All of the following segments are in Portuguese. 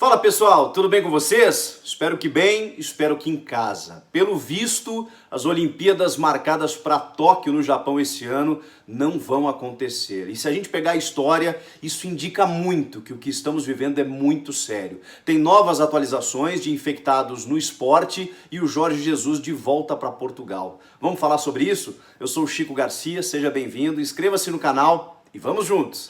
Fala pessoal, tudo bem com vocês? Espero que bem, espero que em casa. Pelo visto, as Olimpíadas marcadas para Tóquio, no Japão, esse ano não vão acontecer. E se a gente pegar a história, isso indica muito que o que estamos vivendo é muito sério. Tem novas atualizações de infectados no esporte e o Jorge Jesus de volta para Portugal. Vamos falar sobre isso? Eu sou o Chico Garcia, seja bem-vindo, inscreva-se no canal e vamos juntos!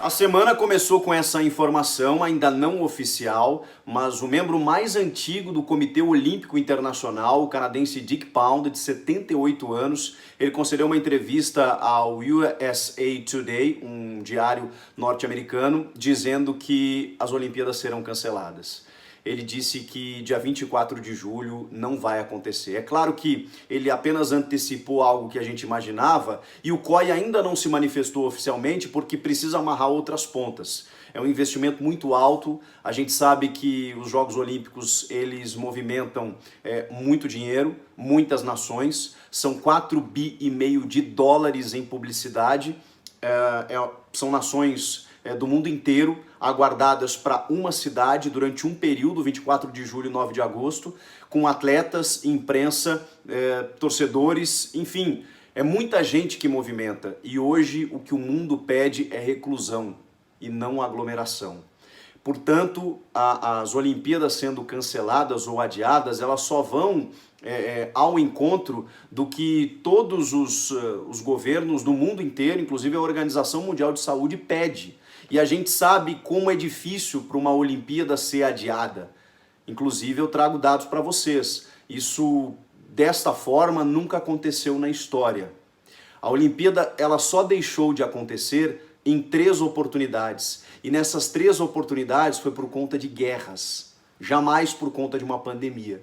A semana começou com essa informação, ainda não oficial, mas o membro mais antigo do Comitê Olímpico Internacional, o canadense Dick Pound, de 78 anos, ele concedeu uma entrevista ao USA Today, um diário norte-americano, dizendo que as Olimpíadas serão canceladas. Ele disse que dia 24 de julho não vai acontecer. É claro que ele apenas antecipou algo que a gente imaginava e o COI ainda não se manifestou oficialmente porque precisa amarrar outras pontas. É um investimento muito alto, a gente sabe que os Jogos Olímpicos eles movimentam muito dinheiro, muitas nações, são 4,5 bi de dólares em publicidade, são nações do mundo inteiro, aguardadas para uma cidade durante um período, 24 de julho e 9 de agosto, com atletas, imprensa, torcedores, enfim, é muita gente que movimenta. E hoje o que o mundo pede é reclusão e não aglomeração. Portanto, as Olimpíadas sendo canceladas ou adiadas, elas só vão ao encontro do que todos os governos do mundo inteiro, inclusive a Organização Mundial de Saúde, pede. E a gente sabe como é difícil para uma Olimpíada ser adiada. Inclusive eu trago dados para vocês. Isso, desta forma, nunca aconteceu na história. A Olimpíada ela só deixou de acontecer em 3 oportunidades. E nessas 3 oportunidades foi por conta de guerras, jamais por conta de uma pandemia.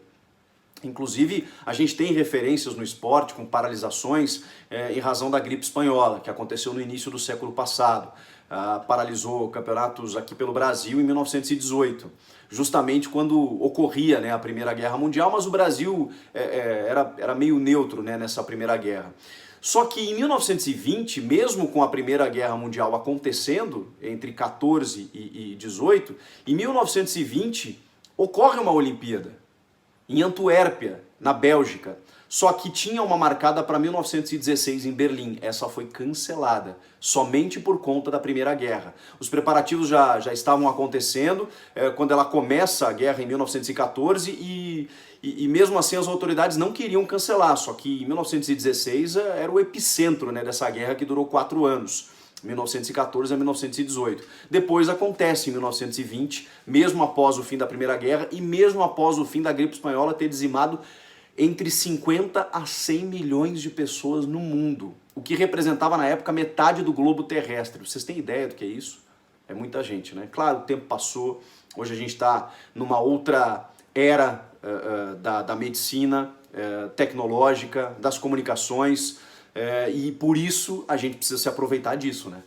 Inclusive, a gente tem referências no esporte com paralisações em razão da gripe espanhola, que aconteceu no início do século passado. Paralisou campeonatos aqui pelo Brasil em 1918, justamente quando ocorria a Primeira Guerra Mundial, mas o Brasil era meio neutro nessa Primeira Guerra. Só que em 1920, mesmo com a Primeira Guerra Mundial acontecendo, entre 14 e 18, em 1920 ocorre uma Olimpíada, em Antuérpia, na Bélgica. Só que tinha uma marcada para 1916 em Berlim. Essa foi cancelada, somente por conta da Primeira Guerra. Os preparativos já estavam acontecendo quando ela começa a guerra em 1914 e mesmo assim as autoridades não queriam cancelar. Só que em 1916 era o epicentro dessa guerra que durou 4 anos. 1914 a 1918. Depois acontece em 1920, mesmo após o fim da Primeira Guerra e mesmo após o fim da gripe espanhola ter dizimado entre 50 a 100 milhões de pessoas no mundo, o que representava na época metade do globo terrestre. Vocês têm ideia do que é isso? É muita gente, né? Claro, o tempo passou, hoje a gente está numa outra era da medicina tecnológica, das comunicações, e por isso a gente precisa se aproveitar disso, né?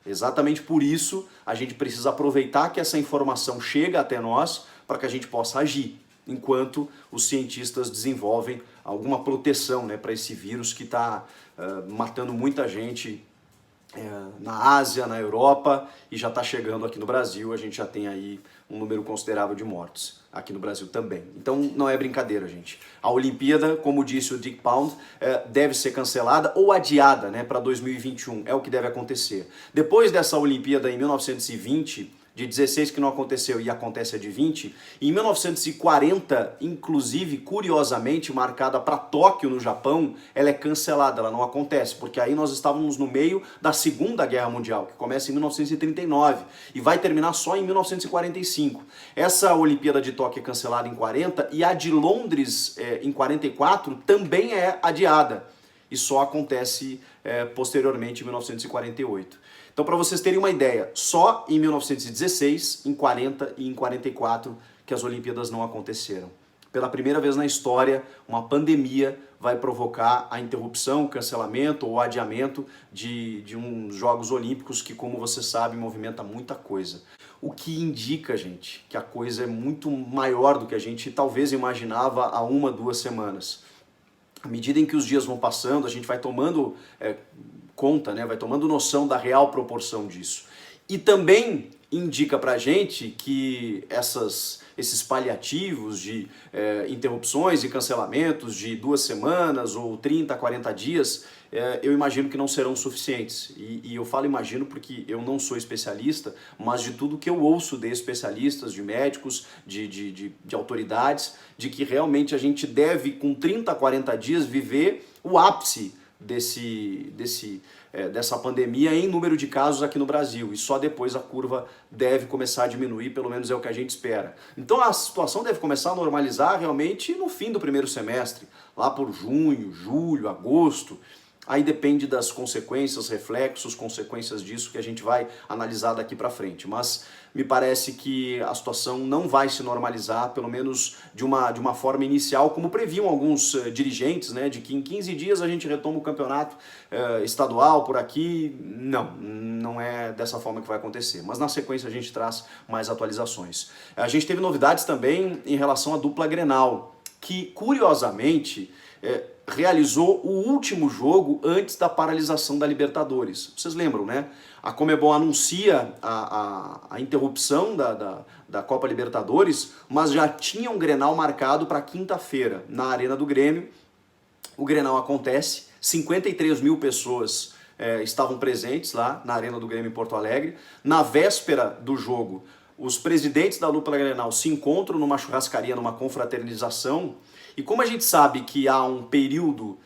Exatamente por isso a gente precisa aproveitar que essa informação chega até nós para que a gente possa agir, enquanto os cientistas desenvolvem alguma proteção para esse vírus que está matando muita gente na Ásia, na Europa e já está chegando aqui no Brasil. A gente já tem aí um número considerável de mortes aqui no Brasil também. Então não é brincadeira, gente. A Olimpíada, como disse o Dick Pound, deve ser cancelada ou adiada para 2021, é o que deve acontecer. Depois dessa Olimpíada em 1920, de 16 que não aconteceu e acontece a de 20, em 1940, inclusive, curiosamente, marcada para Tóquio, no Japão, ela é cancelada, ela não acontece, porque aí nós estávamos no meio da Segunda Guerra Mundial, que começa em 1939 e vai terminar só em 1945. Essa Olimpíada de Tóquio é cancelada em 40 e a de Londres, em 44, também é adiada e só acontece posteriormente em 1948. Então, para vocês terem uma ideia, só em 1916, em 40 e em 44 que as Olimpíadas não aconteceram. Pela primeira vez na história, uma pandemia vai provocar a interrupção, o cancelamento ou o adiamento de uns Jogos Olímpicos que, como você sabe, movimenta muita coisa. O que indica, gente, que a coisa é muito maior do que a gente talvez imaginava há 1, 2 semanas. À medida em que os dias vão passando, a gente vai tomando conta, né? Vai tomando noção da real proporção disso. E também indica pra gente que esses paliativos de interrupções e cancelamentos de 2 semanas ou 30, 40 dias, eu imagino que não serão suficientes. E eu falo imagino porque eu não sou especialista, mas de tudo que eu ouço de especialistas, de médicos, de autoridades, de que realmente a gente deve, com 30, 40 dias, viver o ápice dessa pandemia em número de casos aqui no Brasil, e só depois a curva deve começar a diminuir, pelo menos é o que a gente espera. Então a situação deve começar a normalizar realmente no fim do primeiro semestre, lá por junho, julho, agosto. Aí depende das consequências, reflexos, consequências disso que a gente vai analisar daqui para frente. Mas me parece que a situação não vai se normalizar, pelo menos de uma forma inicial, como previam alguns dirigentes, né, de que em 15 dias a gente retoma o campeonato estadual por aqui. Não é dessa forma que vai acontecer. Mas na sequência a gente traz mais atualizações. A gente teve novidades também em relação à dupla Grenal, que curiosamente realizou o último jogo antes da paralisação da Libertadores. Vocês lembram, né? A Conmebol anuncia a interrupção da Copa Libertadores, mas já tinha um Grenal marcado para quinta-feira, na Arena do Grêmio. O Grenal acontece, 53 mil pessoas estavam presentes lá na Arena do Grêmio em Porto Alegre. Na véspera do jogo, os presidentes da dupla Grenal se encontram numa churrascaria, numa confraternização. E como a gente sabe que há um período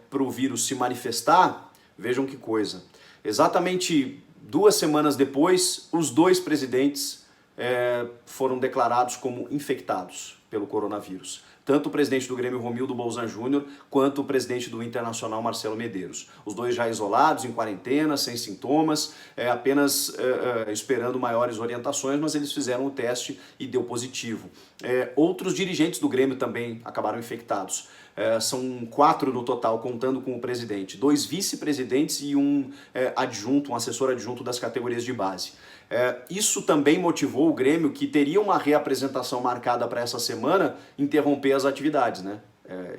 para o vírus se manifestar, vejam que coisa. Exatamente 2 semanas depois, os 2 presidentes foram declarados como infectados pelo coronavírus. Tanto o presidente do Grêmio, Romildo Bolzan Júnior, quanto o presidente do Internacional, Marcelo Medeiros. Os 2 já isolados, em quarentena, sem sintomas, apenas esperando maiores orientações, mas eles fizeram o teste e deu positivo. Outros dirigentes do Grêmio também acabaram infectados. São 4 no total, contando com o presidente. 2 vice-presidentes e um adjunto, um assessor adjunto das categorias de base. Isso também motivou o Grêmio, que teria uma reapresentação marcada para essa semana, interromper as atividades, né?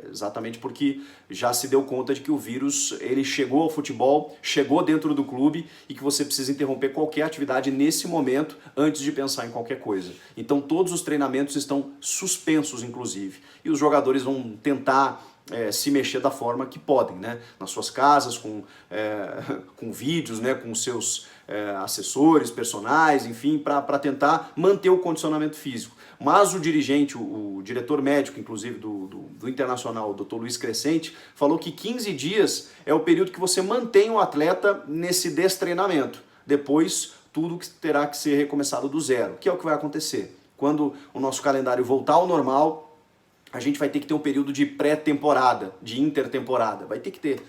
Exatamente porque já se deu conta de que o vírus ele chegou ao futebol, chegou dentro do clube e que você precisa interromper qualquer atividade nesse momento antes de pensar em qualquer coisa. Então todos os treinamentos estão suspensos, inclusive, e os jogadores vão tentar se mexer da forma que podem, né? Nas suas casas, com vídeos, né? Com seus assessores, personagens, enfim, para tentar manter o condicionamento físico. Mas o dirigente, o diretor médico, inclusive, do Internacional, o Dr. Luiz Crescente, falou que 15 dias é o período que você mantém o atleta nesse destreinamento. Depois, tudo terá que ser recomeçado do zero, que é o que vai acontecer. Quando o nosso calendário voltar ao normal, a gente vai ter que ter um período de pré-temporada, de intertemporada. Vai ter que ter.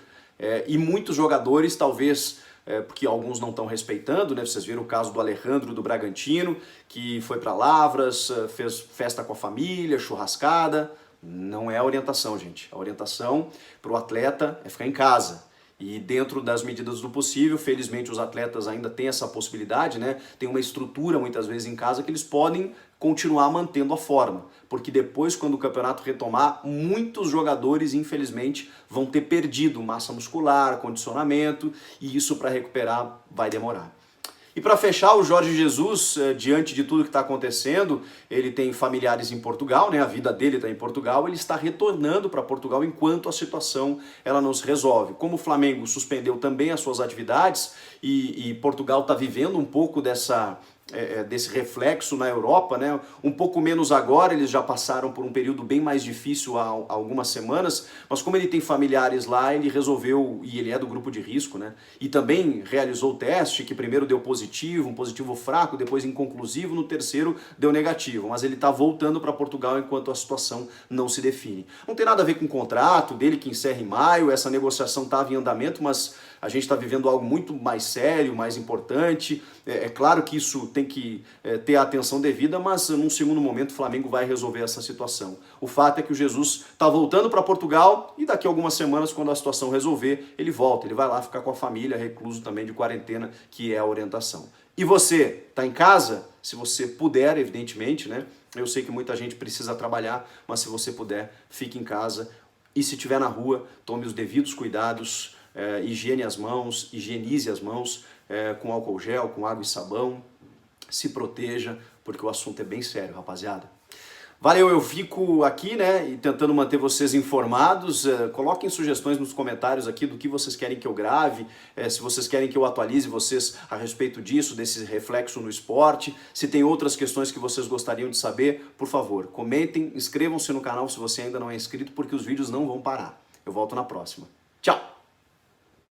E muitos jogadores, talvez, porque alguns não estão respeitando, né? Vocês viram o caso do Alejandro do Bragantino, que foi para Lavras, fez festa com a família, churrascada. Não é a orientação, gente. A orientação para o atleta é ficar em casa. E dentro das medidas do possível, felizmente os atletas ainda têm essa possibilidade, né? Tem uma estrutura muitas vezes em casa que eles podem continuar mantendo a forma. Porque depois, quando o campeonato retomar, muitos jogadores, infelizmente, vão ter perdido massa muscular, condicionamento, e isso para recuperar vai demorar. E para fechar, o Jorge Jesus, diante de tudo que está acontecendo, ele tem familiares em Portugal, né? A vida dele está em Portugal, ele está retornando para Portugal enquanto a situação ela não se resolve. Como o Flamengo suspendeu também as suas atividades e Portugal está vivendo um pouco desse reflexo na Europa, né? Um pouco menos agora, eles já passaram por um período bem mais difícil há algumas semanas, mas como ele tem familiares lá, ele resolveu, e ele é do grupo de risco, né? E também realizou o teste, que primeiro deu positivo, um positivo fraco, depois inconclusivo, no terceiro deu negativo, mas ele está voltando para Portugal enquanto a situação não se define. Não tem nada a ver com o contrato dele, que encerra em maio, essa negociação estava em andamento, mas a gente está vivendo algo muito mais sério, mais importante. É claro que isso tem que ter a atenção devida, mas num segundo momento o Flamengo vai resolver essa situação. O fato é que o Jesus está voltando para Portugal e daqui a algumas semanas, quando a situação resolver, ele volta. Ele vai lá ficar com a família, recluso também de quarentena, que é a orientação. E você, está em casa? Se você puder, evidentemente, né? Eu sei que muita gente precisa trabalhar, mas se você puder, fique em casa. E se estiver na rua, tome os devidos cuidados, higiene as mãos, higienize as mãos com álcool gel, com água e sabão, se proteja, porque o assunto é bem sério, rapaziada. Valeu, eu fico aqui, né, e tentando manter vocês informados. Coloquem sugestões nos comentários aqui do que vocês querem que eu grave, se vocês querem que eu atualize vocês a respeito disso, desse reflexo no esporte. Se tem outras questões que vocês gostariam de saber, por favor, comentem, inscrevam-se no canal se você ainda não é inscrito, porque os vídeos não vão parar. Eu volto na próxima. Tchau!